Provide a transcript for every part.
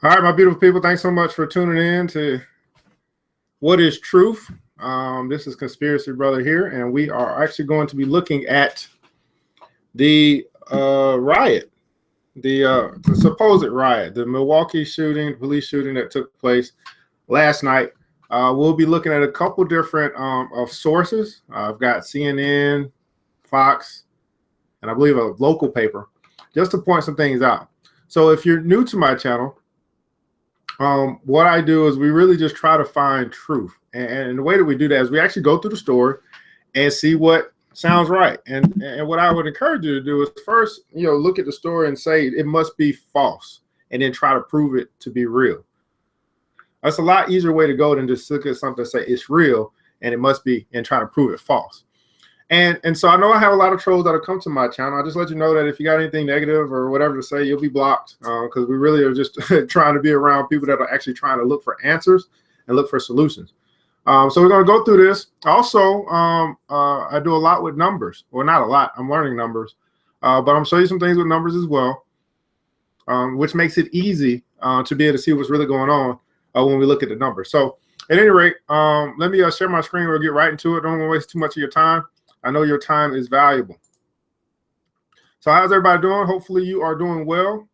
All right, my beautiful people, thanks so much for tuning in to What is Truth. This is Conspiracy Brother here, and we are actually going to be looking at the riot, the supposed riot, the Milwaukee shooting, police shooting that took place last night. We'll be looking at a couple different of sources. I've got CNN, Fox, and I believe a local paper, just to point some things out. So if you're new to my channel, what I do is we really just try to find truth. And the way that we do that is we actually go through the story and see what sounds right. And what I would encourage you to do is first, look at the story and say it must be false, and then try to prove it to be real. That's a lot easier way to go than just look at something and say it's real and it must be, and try to prove it false. And so I know I have a lot of trolls that have come to my channel. I'll just let you know that if you got anything negative or whatever to say, you'll be blocked, because we really are just trying to be around people that are actually trying to look for answers and look for solutions. So we're going to go through this. Also, I do a lot with numbers. Well, not a lot. I'm learning numbers. But I'm going to show you some things with numbers as well, which makes it easy to be able to see what's really going on when we look at the numbers. So at any rate, let me share my screen. We'll get right into it. Don't want to waste too much of your time. I know your time is valuable. So how's everybody doing? Hopefully you are doing well.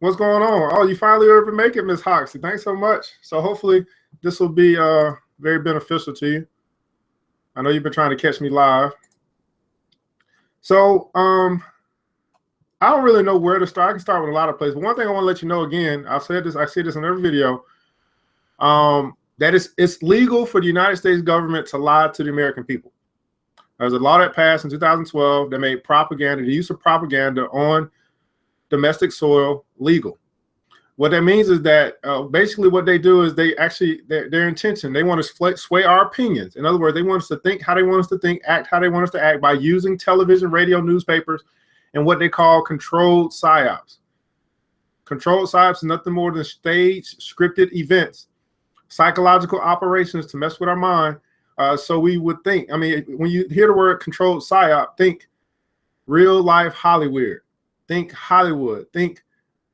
What's going on? Oh, you finally were able to make it, Miss Hoxie. Thanks so much. So hopefully this will be very beneficial to you. I know you've been trying to catch me live. So I don't really know where to start. I can start with a lot of places. But one thing I want to let you know again, I've said this, I see this in every video, that it's legal for the United States government to lie to the American people. There's a law that passed in 2012 that made propaganda, the use of propaganda on domestic soil, legal. What that means is that basically what they do is they actually, their intention, they want to sway our opinions. In other words, they want us to think how they want us to think, act how they want us to act, by using television, radio, newspapers, and what they call controlled psy-ops. Controlled psy-ops is nothing more than staged, scripted events, psychological operations to mess with our mind. So we would think, I mean, when you hear the word controlled psy-op, think real life Hollywood, think Hollywood, think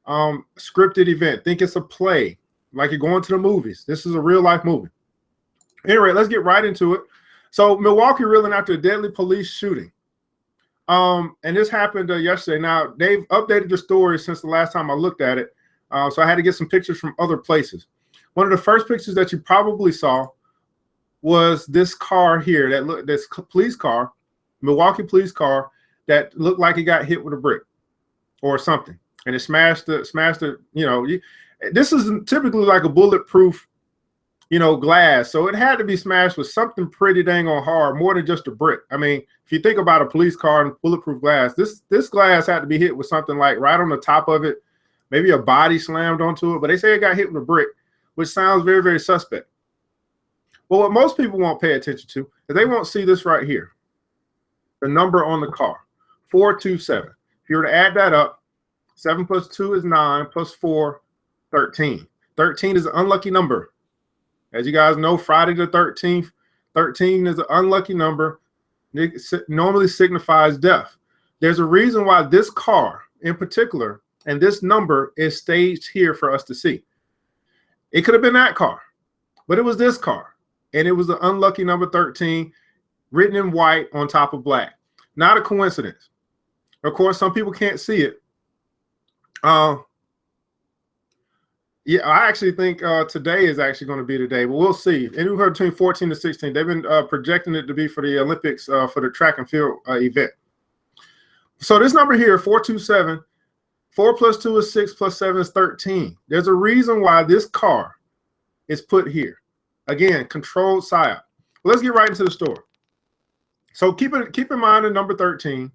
scripted event, think it's a play, like you're going to the movies. This is a real life movie. Anyway, let's get right into it. So Milwaukee reeling after a deadly police shooting. And this happened yesterday. Now they've updated the story since the last time I looked at it. So I had to get some pictures from other places. One of the first pictures that you probably saw was this car here, this police car, Milwaukee police car, that looked like it got hit with a brick or something, and it smashed the. This is typically like a bulletproof, glass, so it had to be smashed with something pretty dang on hard, more than just a brick. I mean, if you think about a police car and bulletproof glass, this glass had to be hit with something like right on the top of it, maybe a body slammed onto it, but they say it got hit with a brick, which sounds very, very suspect. Well, what most people won't pay attention to is they won't see this right here, the number on the car, 427. If you were to add that up, 7 plus 2 is 9, plus 4, 13. 13 is an unlucky number. As you guys know, Friday the 13th, 13 is an unlucky number. It normally signifies death. There's a reason why this car in particular and this number is staged here for us to see. It could have been that car, but it was this car. And it was the unlucky number 13 written in white on top of black. Not a coincidence. Of course, some people can't see it. Yeah, I actually think today is actually going to be the day, but we'll see. Anywhere between 14 to 16. They've been projecting it to be for the Olympics, for the track and field event. So this number here, 427, 4 plus 2 is 6, plus 7 is 13. There's a reason why this car is put here. Again, controlled psy-op. Well, let's get right into the story. So keep in mind the number 13.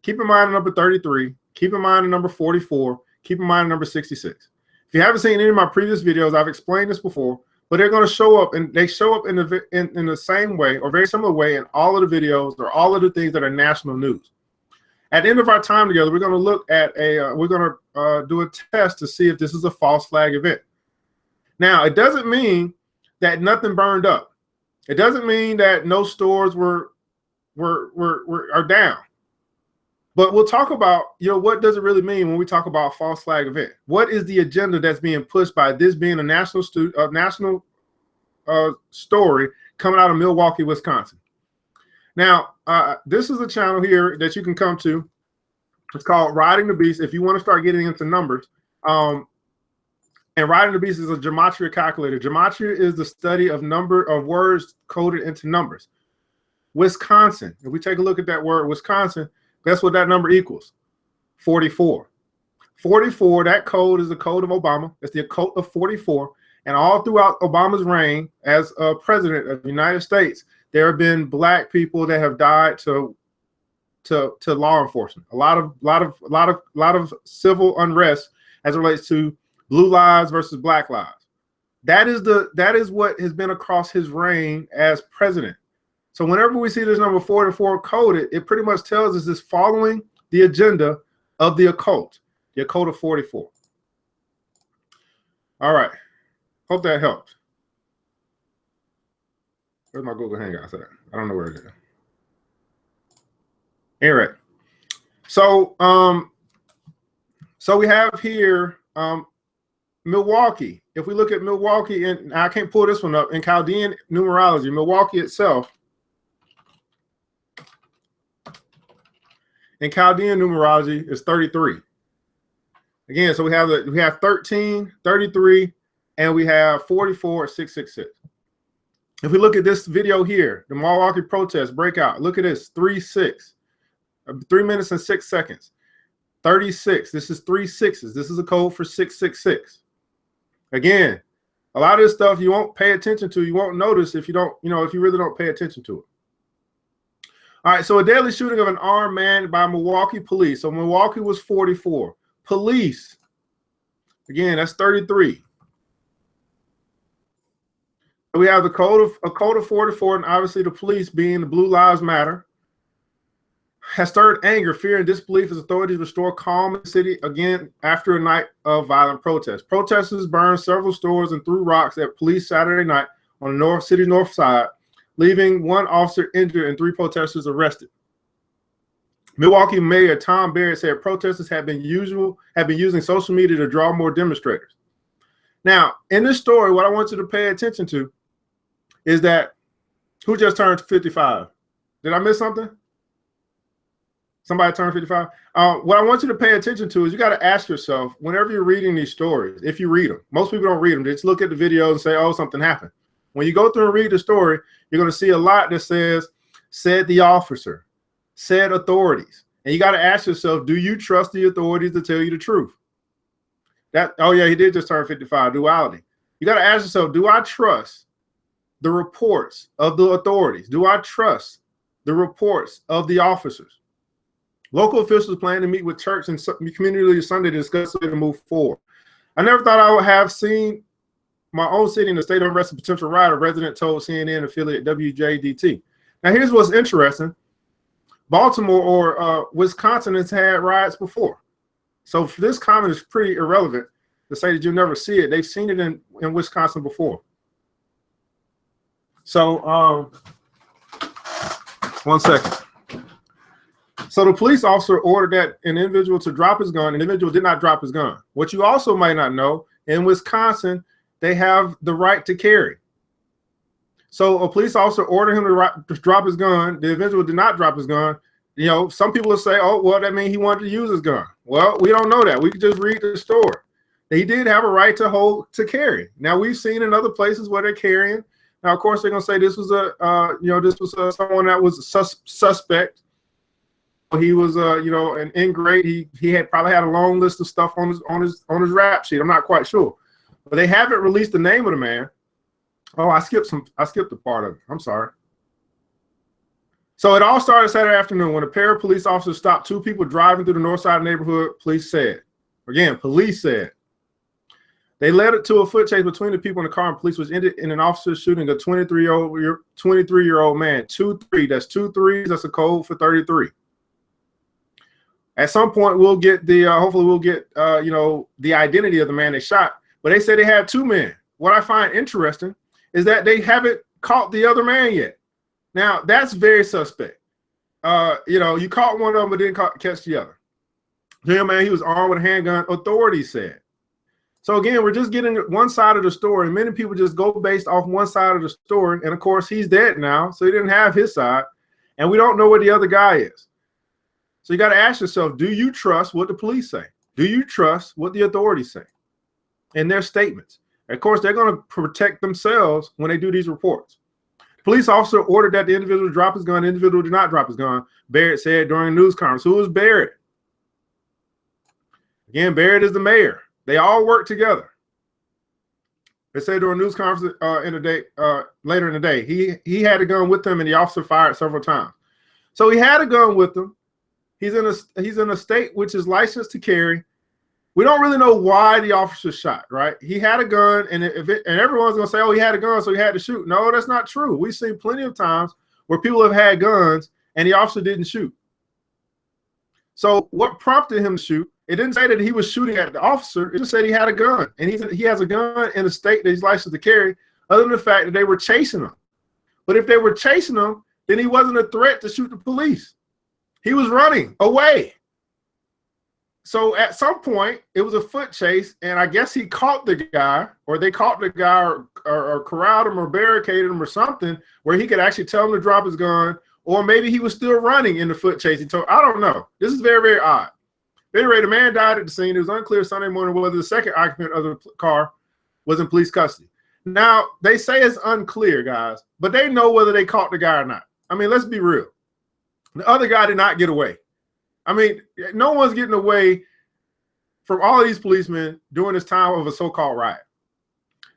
Keep in mind the number 33. Keep in mind the number 44. Keep in mind the number 66. If you haven't seen any of my previous videos, I've explained this before, but they're going to show up, and they show up in the same way or very similar way in all of the videos or all of the things that are national news. At the end of our time together, we're going to look at do a test to see if this is a false flag event. Now, it doesn't mean that nothing burned up. It doesn't mean that no stores are down. But we'll talk about, what does it really mean when we talk about a false flag event? What is the agenda that's being pushed by this being a national story coming out of Milwaukee, Wisconsin? Now, this is a channel here that you can come to. It's called Riding the Beast. If you want to start getting into numbers, and Riding the Beast is a gematria calculator. Gematria is the study of number of words coded into numbers. Wisconsin, if we take a look at that word, Wisconsin, guess what that number equals? 44. 44, that code is the code of Obama. It's the code of 44. And all throughout Obama's reign as a president of the United States, there have been black people that have died to law enforcement. A lot of civil unrest as it relates to blue lives versus black lives. That is what has been across his reign as president. So whenever we see this number 44 coded, it pretty much tells us it's following the agenda of the occult of 44. All right. Hope that helped. Where's my Google Hangouts at? I don't know where it is. Anyway, so we have here Milwaukee. If we look at Milwaukee, and I can't pull this one up, in Chaldean numerology, Milwaukee itself, in Chaldean numerology is 33. Again, so we have 13, 33, and we have 44, 666. If we look at this video here, the Milwaukee protest breakout, look at this, 3-6, 3 minutes and 6 seconds. 36, this is 3 6s. This is a code for 666. Again, a lot of this stuff you won't pay attention to, you won't notice if you don't, if you really don't pay attention to it. All right, so a deadly shooting of an armed man by Milwaukee police. So Milwaukee was 44. Police, again, that's 33. We have a code of 44, and obviously the police, being the Blue Lives Matter, has stirred anger, fear, and disbelief as authorities restore calm in the city again after a night of violent protests. Protesters burned several stores and threw rocks at police Saturday night on the city's north side, leaving one officer injured and 3 protesters arrested. Milwaukee Mayor Tom Barrett said protesters have been using social media to draw more demonstrators. Now, in this story, what I want you to pay attention to is that who just turned 55? Did I miss something? Somebody turned 55? What I want you to pay attention to is you got to ask yourself, whenever you're reading these stories, if you read them, most people don't read them. They just look at the video and say, oh, something happened. When you go through and read the story, you're going to see a lot that says, said the officer, said authorities. And you got to ask yourself, do you trust the authorities to tell you the truth? Oh, yeah, he did just turn 55, duality. You got to ask yourself, do I trust the reports of the authorities? Do I trust the reports of the officers? Local officials plan to meet with church and community leaders Sunday to discuss it and move forward. I never thought I would have seen my own city in the state of unrest and potential riot, a resident told CNN affiliate WJDT. Now, here's what's interesting. Baltimore or Wisconsin has had riots before. So for this comment is pretty irrelevant to say that you'll never see it. They've seen it in Wisconsin before. So one second. So the police officer ordered that an individual to drop his gun. An individual did not drop his gun. What you also might not know, in Wisconsin, they have the right to carry. So a police officer ordered him to drop his gun. The individual did not drop his gun. Some people will say, oh, well, that means he wanted to use his gun. Well, we don't know that. We could just read the story. He did have a right to carry. Now, we've seen in other places where they're carrying. Now, of course, they're going to say this was someone that was a suspect. He was, an ingrate. He had probably had a long list of stuff on his rap sheet. I'm not quite sure, but they haven't released the name of the man. Oh, I skipped a part of it. I'm sorry. So it all started Saturday afternoon when a pair of police officers stopped 2 people driving through the north side neighborhood. Police said they led it to a foot chase between the people in the car and police, which ended in an officer shooting a 23-year-old man. 23. That's 2 3s. That's a code for 33. At some point, we'll get hopefully we'll get the identity of the man they shot. But they said they had 2 men. What I find interesting is that they haven't caught the other man yet. Now, that's very suspect. you know, you caught one of them but didn't catch the other. Yeah, man, he was armed with a handgun, authorities said. So again, we're just getting one side of the story. Many people just go based off one side of the story. And of course, he's dead now, so he didn't have his side. And we don't know where the other guy is. So you got to ask yourself, do you trust what the police say? Do you trust what the authorities say in their statements? And of course, they're going to protect themselves when they do these reports. The police officer ordered that the individual drop his gun. The individual did not drop his gun, Barrett said during a news conference. Who is Barrett? Again, Barrett is the mayor. They all work together. They said during a news conference later in the day, he had a gun with him and the officer fired several times. So he had a gun with him. He's in a state which is licensed to carry. We don't really know why the officer shot, right? He had a gun, and everyone's gonna say, oh, he had a gun, so he had to shoot. No, that's not true. We've seen plenty of times where people have had guns and the officer didn't shoot. So what prompted him to shoot? It didn't say that he was shooting at the officer. It just said he had a gun, and he has a gun in a state that he's licensed to carry, other than the fact that they were chasing him. But if they were chasing him, then he wasn't a threat to shoot the police. He was running away. So at some point, it was a foot chase, and I guess he caught the guy, or they caught the guy, or corralled him, or barricaded him, or something, where he could actually tell him to drop his gun, or maybe he was still running in the foot chase. I don't know. This is very, very odd. Anyway, the man died at the scene. It was unclear Sunday morning whether the second occupant of the car was in police custody. Now, they say it's unclear, guys, but they know whether they caught the guy or not. I mean, let's be real. The other guy did not get away. I mean, no one's getting away from all of these policemen during this time of a so-called riot.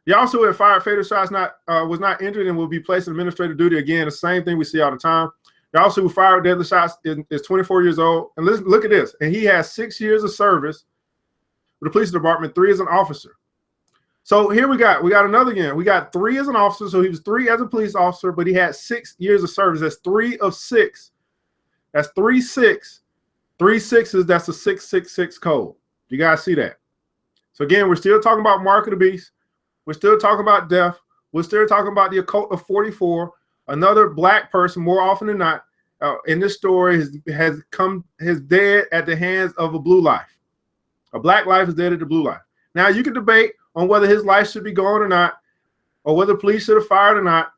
The officer who had fired fatal shots was not injured and will be placed in administrative duty. Again, the same thing we see all the time. The officer who fired deadly shots is 24 years old. And listen, look at this. And he has 6 years of service with the police department, 3 as an officer. So here we got another again. We got 3 as an officer. So he was 3 as a police officer, but he had 6 years of service. That's 3 of 6. That's 3-6. 3 6s, that's a 666 code. You guys see that? So again, we're still talking about Mark of the Beast. We're still talking about death. We're still talking about the occult of 44. Another black person, more often than not, in this story has dead at the hands of a blue life. A black life is dead at the blue life. Now, you can debate on whether his life should be gone or not, or whether the police should have fired or not.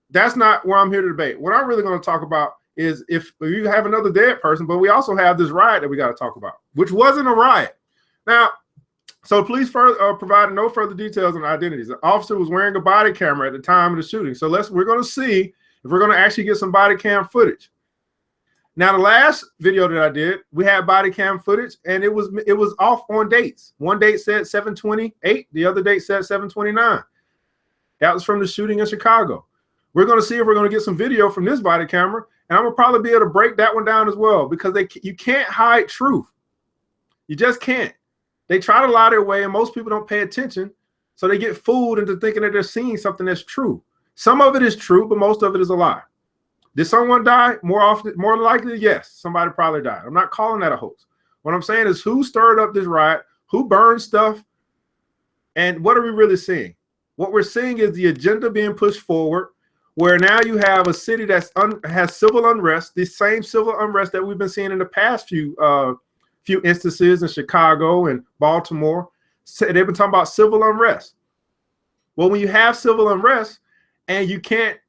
That's not where I'm here to debate. What I'm really going to talk about is if you have another dead person, but we also have this riot that we got to talk about, which wasn't a riot. Now, so police provided no further details on identities. The officer was wearing a body camera at the time of the shooting. So we're going to see if we're going to actually get some body cam footage. Now, the last video that I did, we had body cam footage, and it was off on dates. One date said 7/28, the other date said 7/29. That was from the shooting in Chicago. We're going to see if we're going to get some video from this body camera, and I'm going to probably be able to break that one down as well, because you can't hide truth. You just can't. They try to lie their way, and most people don't pay attention, so they get fooled into thinking that they're seeing something that's true. Some of it is true, but most of it is a lie. Did someone die? More likely, yes. Somebody probably died. I'm not calling that a hoax. What I'm saying is who stirred up this riot, who burned stuff, and what are we really seeing? What we're seeing is the agenda being pushed forward, where now you have a city that has civil unrest, the same civil unrest that we've been seeing in the past few instances in Chicago and Baltimore. They've been talking about civil unrest. Well, when you have civil unrest and you can't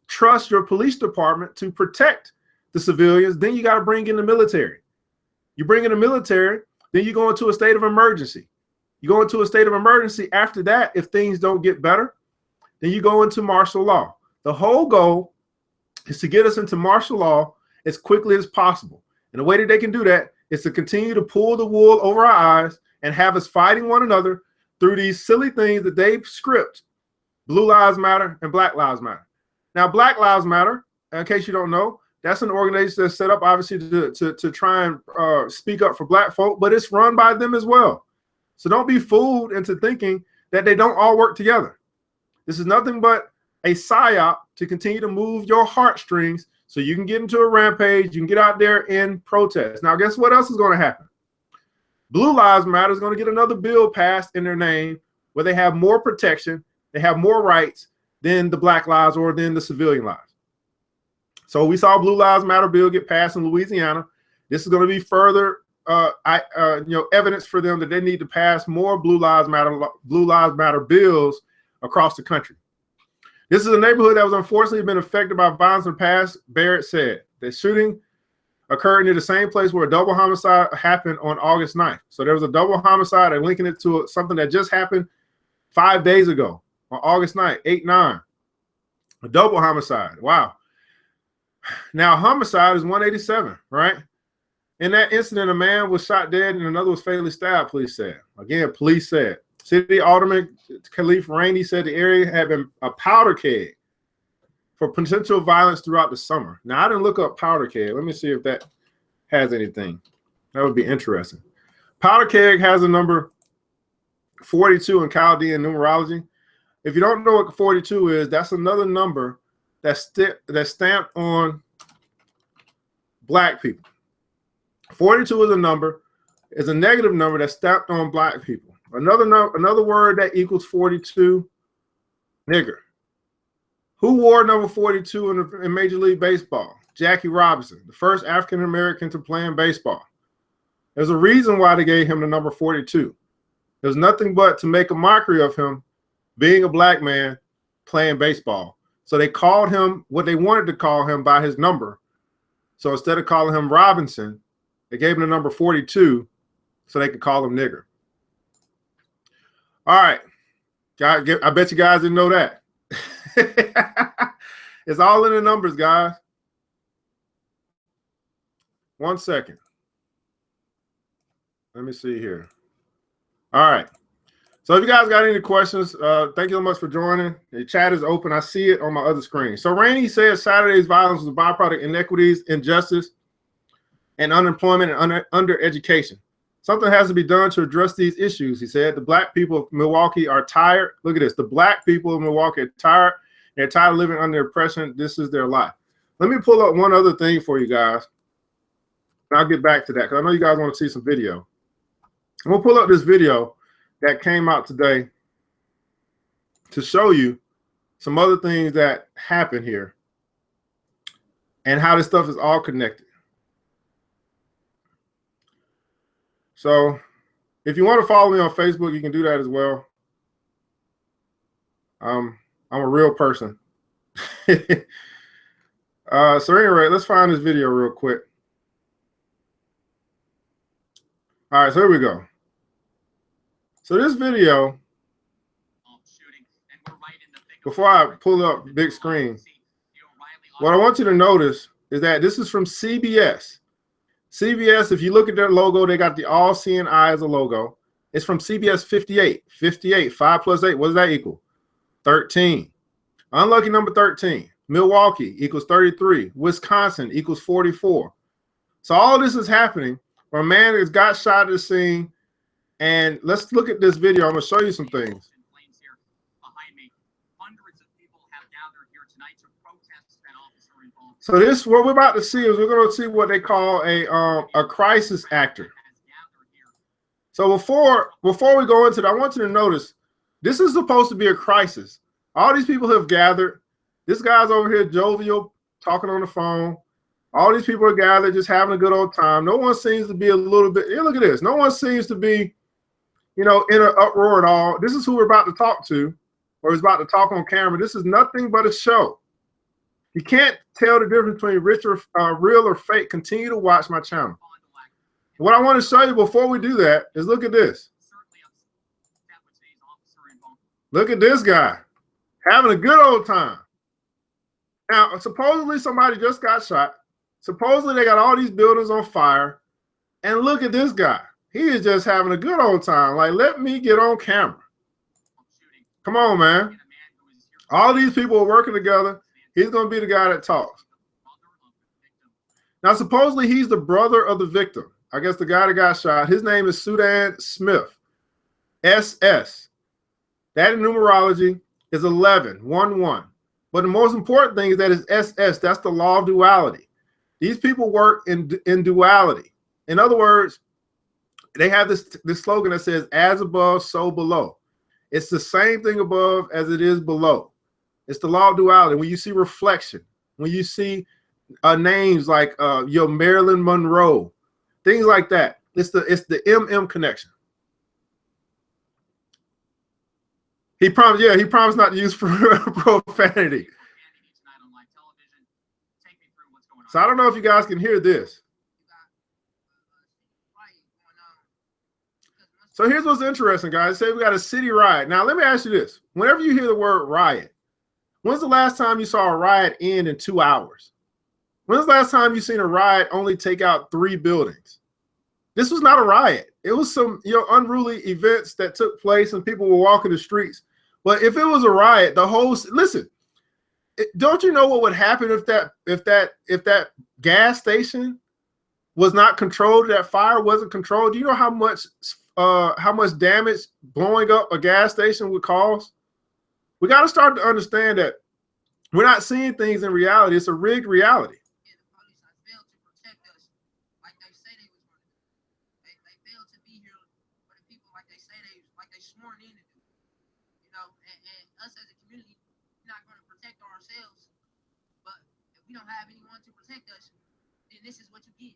trust your police department to protect the civilians, then you got to bring in the military. You bring in the military, then you go into a state of emergency. You go into a state of emergency. After that, if things don't get better, then you go into martial law. The whole goal is to get us into martial law as quickly as possible. And the way that they can do that is to continue to pull the wool over our eyes and have us fighting one another through these silly things that they script. Blue Lives Matter and Black Lives Matter. Now, Black Lives Matter, in case you don't know, that's an organization that's set up obviously to try and speak up for black folk, but it's run by them as well. So don't be fooled into thinking that they don't all work together. This is nothing but a psy-op to continue to move your heartstrings so you can get into a rampage, you can get out there and protest. Now, guess what else is going to happen? Blue Lives Matter is going to get another bill passed in their name where they have more protection, they have more rights than the Black lives or than the civilian lives. So we saw Blue Lives Matter bill get passed in Louisiana. This is going to be further evidence for them that they need to pass more Blue Lives Matter bills across the country. This is a neighborhood that was unfortunately been affected by violence in the past. Barrett said the shooting occurred near the same place where a double homicide happened on August 9th. So there was a double homicide and linking it to something that just happened 5 days ago on August 9th, 8/9. A double homicide. Wow. Now, homicide is 187, right? In that incident, a man was shot dead and another was fatally stabbed, police said. Again, police said. City Alderman Khalif Rainey said the area had been a powder keg for potential violence throughout the summer. Now, I didn't look up powder keg. Let me see if that has anything. That would be interesting. Powder keg has a number 42 in Chaldean numerology. If you don't know what 42 is, that's another number that's stamped on black people. 42 is a number, is a negative number that's stamped on black people. Another word that equals 42, nigger. Who wore number 42 in Major League Baseball? Jackie Robinson, the first African-American to play in baseball. There's a reason why they gave him the number 42. There's nothing but to make a mockery of him being a black man playing baseball. So they called him what they wanted to call him by his number. So instead of calling him Robinson, they gave him the number 42 so they could call him nigger. All right. I bet you guys didn't know that. It's all in the numbers, guys. 1 second. Let me see here. All right. So if you guys got any questions, thank you so much for joining. The chat is open. I see it on my other screen. So Rainey says Saturday's violence was a byproduct of inequities, injustice, and unemployment and undereducation. Something has to be done to address these issues, he said. The black people of Milwaukee are tired. Look at this. The black people of Milwaukee are tired. They're tired of living under oppression. This is their life. Let me pull up one other thing for you guys. And I'll get back to that because I know you guys want to see some video. I'm going to pull up this video that came out today to show you some other things that happen here and how this stuff is all connected. So if you want to follow me on Facebook, you can do that as well. I'm a real person. So anyway, let's find this video real quick. All right, so here we go. So this video, before I pull up big screen, what I want you to notice is that this is from CBS. CBS, if you look at their logo, they got the all-seeing eye as a logo. It's from CBS 58. 58, 5 plus 8, what does that equal? 13. Unlucky number 13. Milwaukee equals 33. Wisconsin equals 44. So all this is happening where a man has got shot at the scene. And let's look at this video. I'm going to show you some things. So this, what we're about to see is we're going to see what they call a crisis actor. So before we go into that, I want you to notice this is supposed to be a crisis. All these people have gathered. This guy's over here jovial, talking on the phone. All these people are gathered, just having a good old time. No one seems to be a little bit. Yeah, look at this. No one seems to be, in an uproar at all. This is who we're about to talk to, or is about to talk on camera. This is nothing but a show. You can't tell the difference between real or fake. Continue to watch my channel. What I want to show you before we do that is look at this. Look at this guy having a good old time. Now, supposedly somebody just got shot. Supposedly they got all these buildings on fire. And look at this guy. He is just having a good old time. Like, let me get on camera. Come on, man. All these people are working together. He's going to be the guy that talks. Now, supposedly he's the brother of the victim. I guess the guy that got shot. His name is Sudan Smith. SS. That in numerology is 11, 1-1. But the most important thing is that it's SS. That's the law of duality. These people work in duality. In other words, they have this slogan that says, as above, so below. It's the same thing above as it is below. It's the law of duality. When you see reflection, when you see names like your Marilyn Monroe, things like that. It's the MM connection. He promised, yeah, he promised not to use profanity. So I don't know if you guys can hear this. So here's what's interesting, guys. Say we got a city riot. Now, let me ask you this. Whenever you hear the word riot, when's the last time you saw a riot end in 2 hours? When's the last time you seen a riot only take out 3 buildings? This was not a riot. It was some unruly events that took place and people were walking the streets. But if it was a riot, the whole listen, don't you know what would happen if that gas station was not controlled, that fire wasn't controlled? Do you know how much damage blowing up a gas station would cause? We got to start to understand that we're not seeing things in reality. It's a rigged reality. We don't have anyone to protect us, then this is what you get.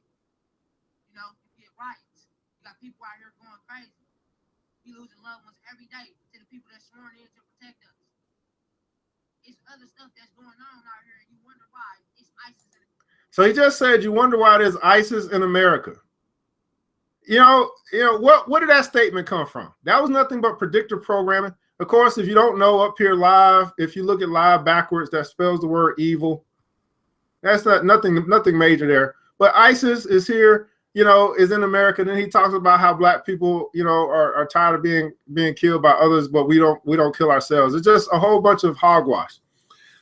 You know, you get riots. You got people out here going crazy. We losing loved ones every day to the people that's sworn in to protect us. It's other stuff that's going on out here, and you wonder why. It's ISIS in America. So he just said you wonder why there's ISIS in America. You know what did that statement come from? That was nothing but predictive programming. Of course, if you don't know, up here live, if you look at live backwards, that spells the word evil. That's nothing major there. But ISIS is here, is in America. Then he talks about how black people, are tired of being killed by others, but we don't kill ourselves. It's just a whole bunch of hogwash.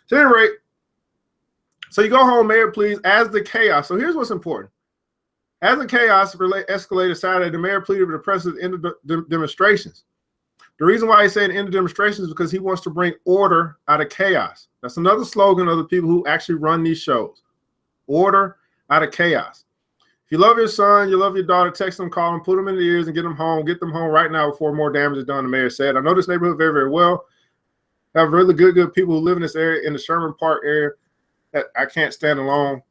So at any rate, so you go home, Mayor, please, as the chaos. So here's what's important. As the chaos escalated Saturday, the mayor pleaded with the president to end the demonstrations. The reason why he's saying end the demonstrations is because he wants to bring order out of chaos. That's another slogan of the people who actually run these shows. Order out of chaos. If you love your son, you love your daughter, text them, call them, put them in the ears and get them home. Get them home right now before more damage is done, the mayor said. I know this neighborhood very, very well. I have really good people who live in this area, in the Sherman Park area, that I can't stand alone.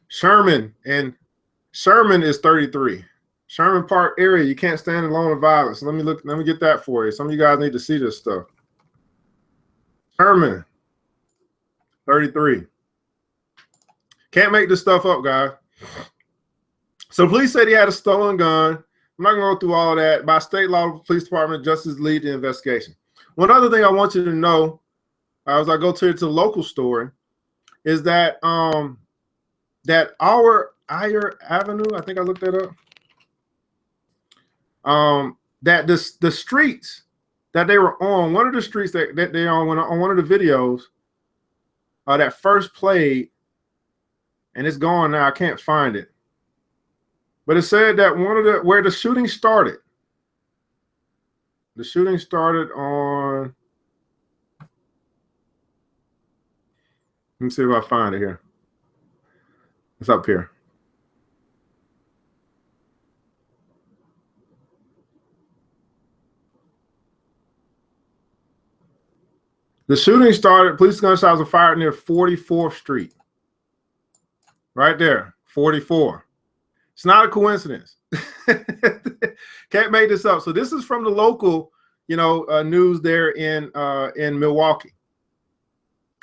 Sherman is 33. Sherman Park area, you can't stand alone in violence. Let me get that for you. Some of you guys need to see this stuff. Sherman, 33. Can't make this stuff up, guys. So police said he had a stolen gun. I'm not gonna go through all of that. By state law, the police department justice lead the investigation. One other thing I want you to know, as I go to the local story, is that that our Ayer Avenue, I think I looked that up. That the streets that they were on, one of the streets that they on one of the videos that first played, and it's gone now, I can't find it. But it said that where the shooting started. The shooting started on, let me see if I find it here. It's up here. The shooting started, police gunshots were fired near 44th Street. Right there, 44. It's not a coincidence. Can't make this up. So this is from the local, news there in Milwaukee.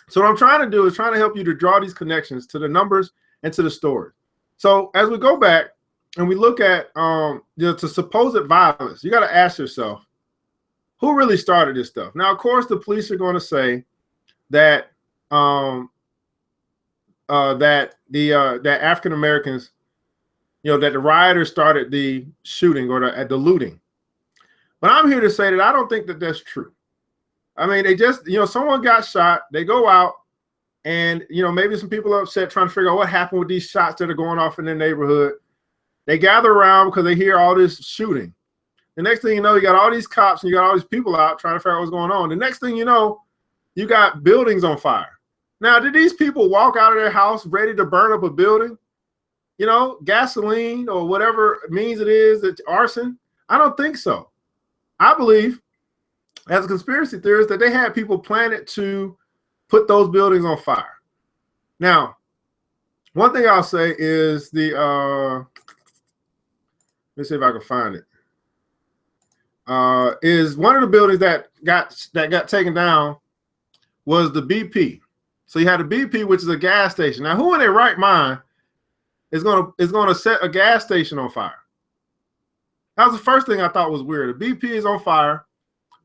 So what I'm trying to do is trying to help you to draw these connections to the numbers and to the story. So as we go back and we look at to supposed violence, you got to ask yourself, who really started this stuff? Now, of course, the police are going to say that that African Americans, that the rioters started the shooting or the looting. But I'm here to say that I don't think that that's true. I mean, they just, someone got shot. They go out, and maybe some people are upset trying to figure out what happened with these shots that are going off in their neighborhood. They gather around because they hear all this shooting. The next thing you know, you got all these cops and you got all these people out trying to figure out what's going on. The next thing you know, you got buildings on fire. Now, did these people walk out of their house ready to burn up a building? Gasoline or whatever means it is, it's arson? I don't think so. I believe, as a conspiracy theorist, that they had people planted to put those buildings on fire. Now, one thing I'll say is let me see if I can find it. Is one of the buildings that got taken down was the BP. So you had a BP, which is a gas station. Now, who in their right mind is gonna set a gas station on fire? That was the first thing I thought was weird. The BP is on fire.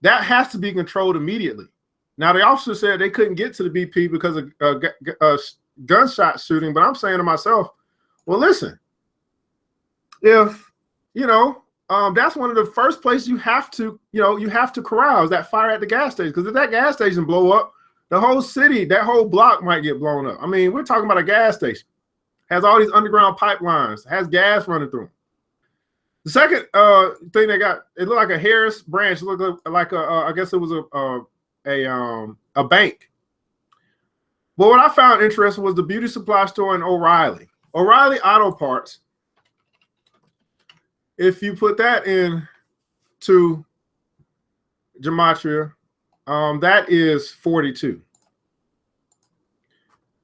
That has to be controlled immediately. Now, the officer said they couldn't get to the BP because of a gunshot shooting, but I'm saying to myself, well, listen, if, that's one of the first places you have to corral is that fire at the gas station. Because if that gas station blow up, the whole city, that whole block might get blown up. I mean, we're talking about a gas station. Has all these underground pipelines, has gas running through them. The second thing they got, it looked like a Harris branch. It looked like I guess it was a bank. But what I found interesting was the beauty supply store in O'Reilly. O'Reilly Auto Parts. If you put that into gematria, that is 42.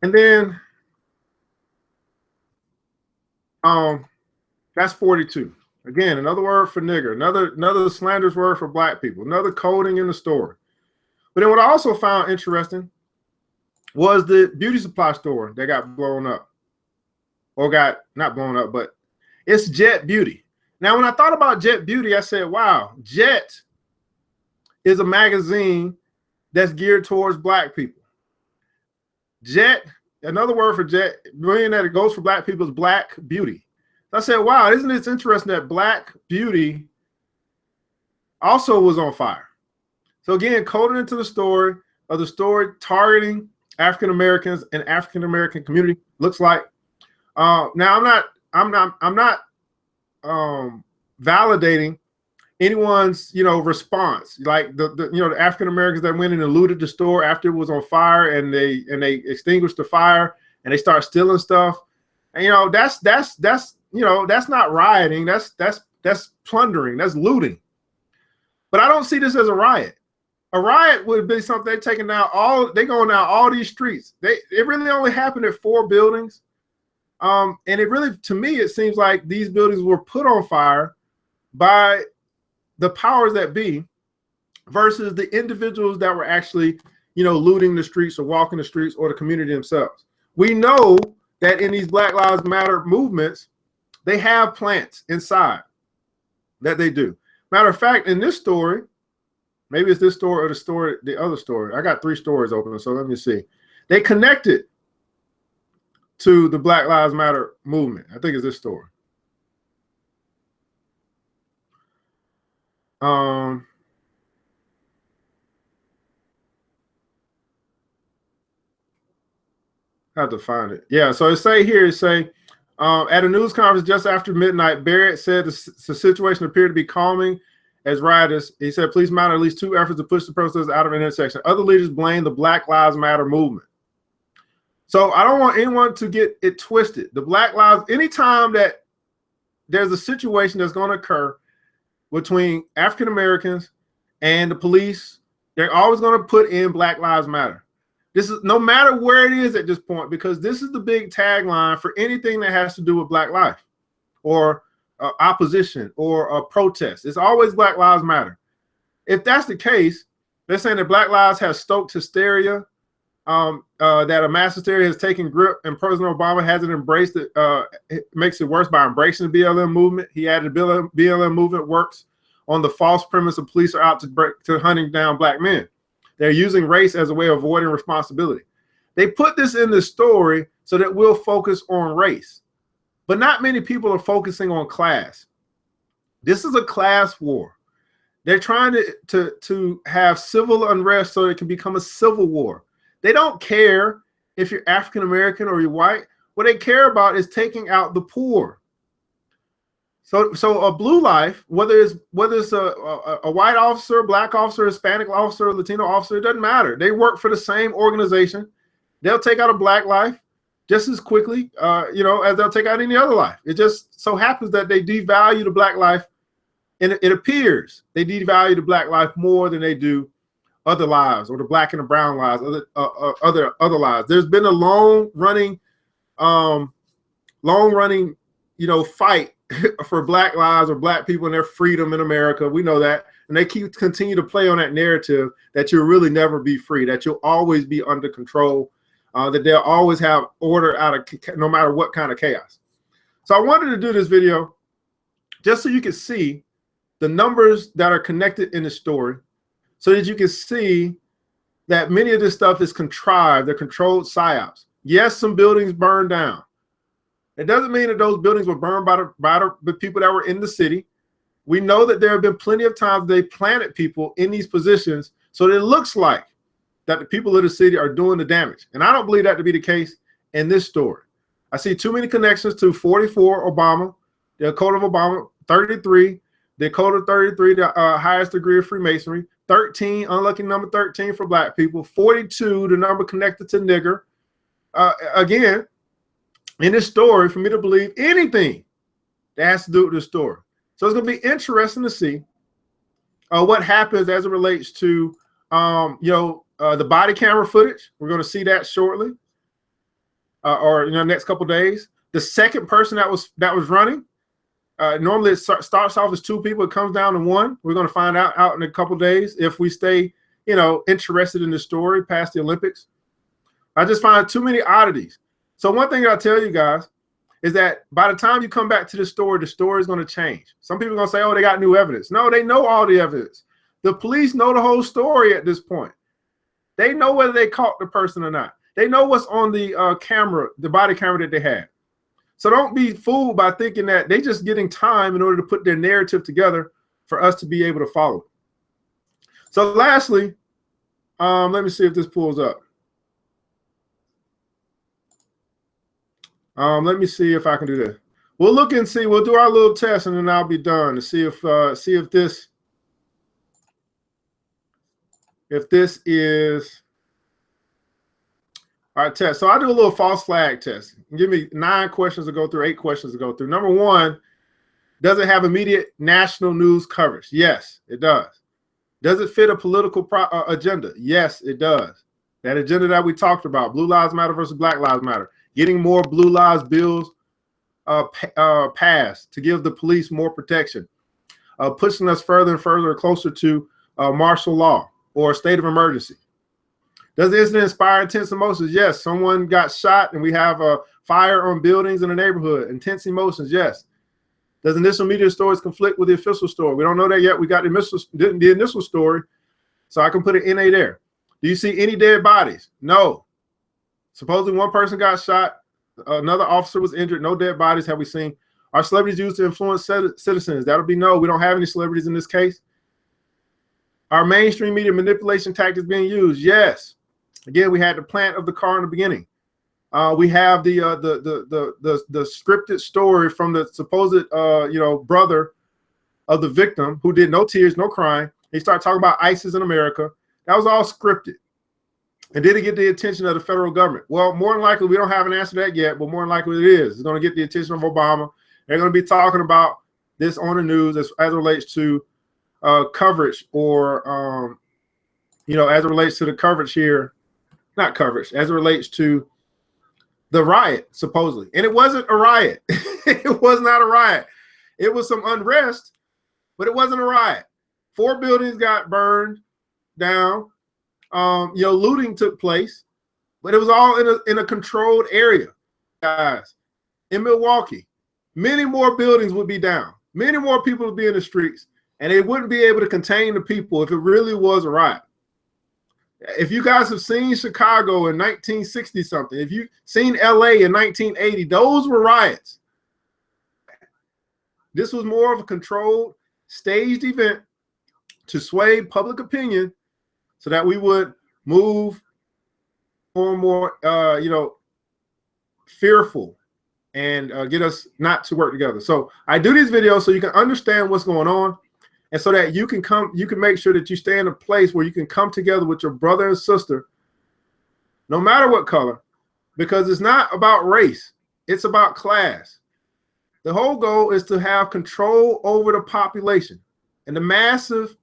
And then that's 42. Again, another word for nigger, another slanderous word for black people, another coding in the story. But then what I also found interesting was the beauty supply store that got blown up. Or got not blown up, but it's Jet Beauty. Now, when I thought about Jet Beauty, I said, wow, Jet is a magazine that's geared towards black people. Jet, another word for Jet, meaning that it goes for black people, is Black Beauty. I said, wow, isn't it interesting that Black Beauty also was on fire? So again, coded into the story targeting African Americans and African American community. Looks like now I'm not validating anyone's response. Like the African Americans that went and looted the store after it was on fire and they extinguished the fire and they start stealing stuff. And that's not rioting. That's plundering. That's looting. But I don't see this as a riot. A riot would be something they're taking down going down all these streets. It really only happened at 4 buildings. And it really, to me, it seems like these buildings were put on fire by the powers that be versus the individuals that were actually, looting the streets or walking the streets or the community themselves. We know that in these Black Lives Matter movements, they have plants inside that they do. Matter of fact, in this story, maybe it's this story or the other story. I got 3 stories open, so let me see. They connected to the Black Lives Matter movement. I think it's this story. I have to find it. Yeah, so it say at a news conference just after midnight, Barrett said the situation appeared to be calming as rioters. He said police mounted at least 2 efforts to push the protesters out of an intersection. Other leaders blame the Black Lives Matter movement. So I don't want anyone to get it twisted. The Black Lives, anytime that there's a situation that's going to occur between African Americans and the police, they're always going to put in Black Lives Matter. This is no matter where it is at this point, because this is the big tagline for anything that has to do with Black life or opposition or a protest. It's always Black Lives Matter. If that's the case, they're saying that Black Lives has stoked hysteria, that a mass hysteria has taken grip, and President Obama hasn't embraced it. It makes it worse by embracing the BLM movement. He added the BLM movement works on the false premise of police are out to hunting down black men. They're using race as a way of avoiding responsibility. They put this in the story so that we'll focus on race, but not many people are focusing on class. This is a class war. They're trying to have civil unrest so it can become a civil war. They don't care if you're African American or you're white. What they care about is taking out the poor. So a blue life, whether it's a white officer, black officer, Hispanic officer, Latino officer, it doesn't matter. They work for the same organization. They'll take out a black life just as quickly, as they'll take out any other life. It just so happens that they devalue the black life, and it appears they devalue the black life more than they do other lives, or the black and the brown lives, other lives. There's been a long running, fight for black lives or black people and their freedom in America. We know that. And they continue to play on that narrative that you'll really never be free, that you'll always be under control, that they'll always have order out of no matter what kind of chaos. So I wanted to do this video just so you can see the numbers that are connected in the story, so that you can see that many of this stuff is contrived. They're controlled psyops. Yes, some buildings burned down. It doesn't mean that those buildings were burned by the people that were in the city. We know that there have been plenty of times they planted people in these positions so that it looks like that the people of the city are doing the damage. And I don't believe that to be the case in this story. I see too many connections to 44, Obama, the code of Obama, 33, the code of 33, the highest degree of Freemasonry, 13, unlucky number 13 for black people, 42, the number connected to nigger. Again, in this story, for me to believe anything that has to do with this story. So it's going to be interesting to see what happens as it relates to, the body camera footage. We're going to see that shortly, or next couple of days. The second person that was running, normally it starts off as 2 people. It comes down to 1. We're going to find out in a couple of days if we stay, interested in the story past the Olympics. I just find too many oddities. So one thing I'll tell you guys is that by the time you come back to the story is going to change. Some people are going to say, oh, they got new evidence. No, they know all the evidence. The police know the whole story at this point. They know whether they caught the person or not. They know what's on the camera, the body camera that they had. So don't be fooled by thinking that they're just getting time in order to put their narrative together for us to be able to follow it. So lastly, let me see if this pulls up. Let me see if I can do this. We'll look and see. We'll do our little test, and then I'll be done to see if this is our test. So I do a little false flag test. Give me 9 questions to go through, 8 questions to go through. Number 1, does it have immediate national news coverage? Yes, it does. Does it fit a political agenda? Yes, it does. That agenda that we talked about, Blue Lives Matter versus Black Lives Matter. Getting more Blue Lives bills passed to give the police more protection, pushing us further and further closer to martial law or a state of emergency. Does the incident inspire intense emotions? Yes. Someone got shot and we have a fire on buildings in the neighborhood. Intense emotions, yes. Does initial media stories conflict with the official story? We don't know that yet. We got the initial story, so I can put an NA there. Do you see any dead bodies? No. Supposedly 1 person got shot, another officer was injured, no dead bodies have we seen. Are celebrities used to influence citizens? That'll be no. We don't have any celebrities in this case. Are mainstream media manipulation tactics being used? Yes. Again, we had the plant of the car in the beginning. We have the scripted story from the supposed brother of the victim who did no tears, no crying. He started talking about ISIS in America. That was all scripted. And did it get the attention of the federal government? Well, more than likely, we don't have an answer to that yet, but more than likely it is. It's going to get the attention of Obama. They're going to be talking about this on the news as it relates to coverage, or, as it relates to the coverage here, not coverage, as it relates to the riot, supposedly. And it wasn't a riot. It was not a riot. It was some unrest, but it wasn't a riot. 4 buildings got burned down. Looting took place, but it was all in a controlled area, guys. In Milwaukee, many more buildings would be down. Many more people would be in the streets, and they wouldn't be able to contain the people if it really was a riot. If you guys have seen Chicago in 1960 something, if you've seen LA in 1980, those were riots. This was more of a controlled, staged event to sway public opinion, so that we would move more and more, fearful, and get us not to work together. So I do these videos so you can understand what's going on, and so that you can make sure that you stay in a place where you can come together with your brother and sister, no matter what color, because it's not about race. It's about class. The whole goal is to have control over the population, and the massive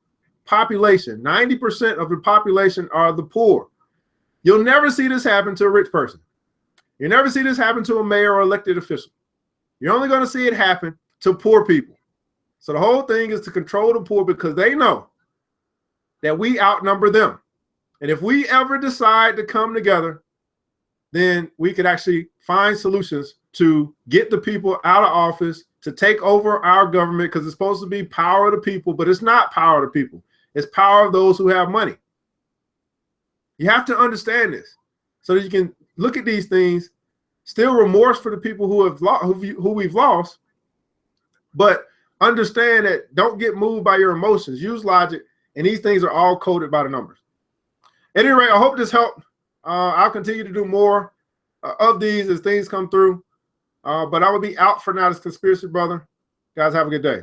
population, 90% of the population are the poor. You'll never see this happen to a rich person. You never see this happen to a mayor or elected official. You're only going to see it happen to poor people. So the whole thing is to control the poor because they know that we outnumber them. And if we ever decide to come together, then we could actually find solutions to get the people out of office, to take over our government, because it's supposed to be power of the people, but it's not power of the people. It's power of those who have money. You have to understand this so that you can look at these things, still remorse for the people who we've lost, but understand that don't get moved by your emotions. Use logic, and these things are all coded by the numbers. At any rate, I hope this helped. I'll continue to do more of these as things come through. But I will be out for now, this conspiracy brother. Guys, have a good day.